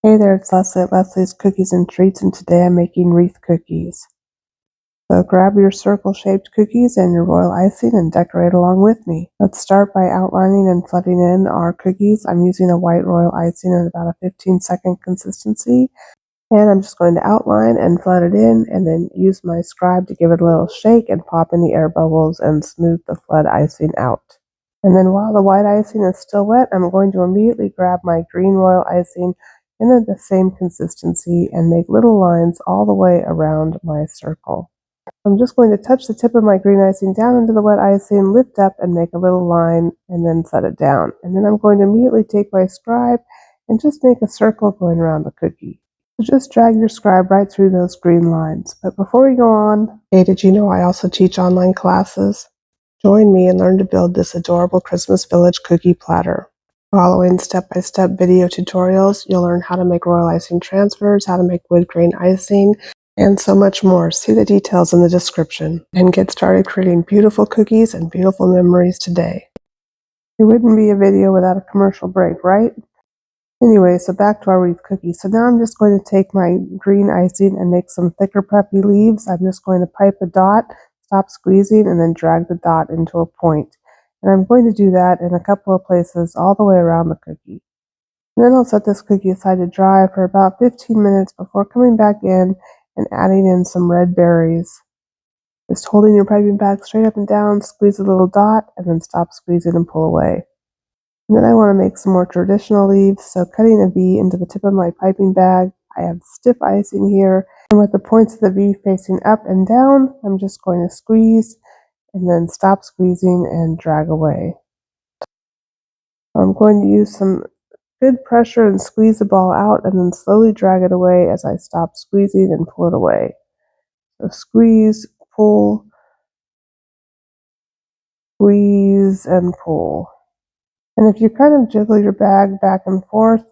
Hey there, it's Leslie at Leslie's Cookies and Treats, and today I'm making wreath cookies. So grab your circle-shaped cookies and your royal icing and decorate along with me. Let's start by outlining and flooding in our cookies. I'm using a white royal icing in about a 15-second consistency, and I'm just going to outline and flood it in, and then use my scribe to give it a little shake and pop in the air bubbles and smooth the flood icing out. And then while the white icing is still wet, I'm going to immediately grab my green royal icing in the same consistency and make little lines all the way around my circle. I'm just going to touch the tip of my green icing down into the wet icing, lift up and make a little line, and then set it down. And then I'm going to immediately take my scribe and just make a circle going around the cookie. So just drag your scribe right through those green lines. But before we go on, hey, did you know I also teach online classes? Join me and learn to build this adorable Christmas Village cookie platter. Following step-by-step video tutorials, you'll learn how to make royal icing transfers, how to make wood grain icing, and so much more. See the details in the description and get started creating beautiful cookies and beautiful memories today. It wouldn't be a video without a commercial break, right? Anyway, so back to our wreath cookies. So now I'm just going to take my green icing and make some thicker puffy leaves. I'm just going to pipe a dot, stop squeezing, and then drag the dot into a point. And I'm going to do that in a couple of places all the way around the cookie. And then I'll set this cookie aside to dry for about 15 minutes before coming back in and adding in some red berries. Just holding your piping bag straight up and down, squeeze a little dot, and then stop squeezing and pull away. And then I want to make some more traditional leaves, so cutting a V into the tip of my piping bag. I have stiff icing here, and with the points of the V facing up and down, I'm just going to squeeze and then stop squeezing and drag away. I'm going to use some good pressure and squeeze the ball out and then slowly drag it away as I stop squeezing and pull it away. So squeeze, pull, squeeze, and pull. And if you kind of jiggle your bag back and forth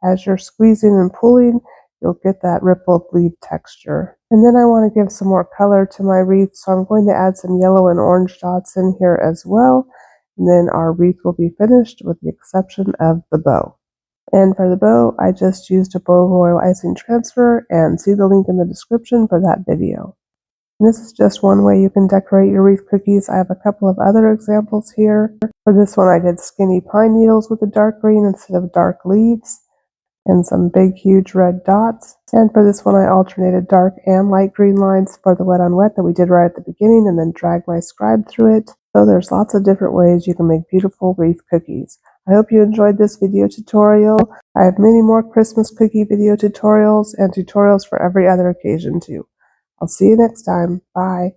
as you're squeezing and pulling, you'll get that rippled leaf texture. And then I want to give some more color to my wreath, so I'm going to add some yellow and orange dots in here as well. And then our wreath will be finished with the exception of the bow. And for the bow, I just used a bow royal icing transfer, and see the link in the description for that video. And this is just one way you can decorate your wreath cookies. I have a couple of other examples here. For this one, I did skinny pine needles with the dark green instead of dark leaves, and some big, huge red dots. And for this one, I alternated dark and light green lines for the wet on wet that we did right at the beginning, and then dragged my scribe through it. So there's lots of different ways you can make beautiful wreath cookies. I hope you enjoyed this video tutorial. I have many more Christmas cookie video tutorials and tutorials for every other occasion too. I'll see you next time. Bye.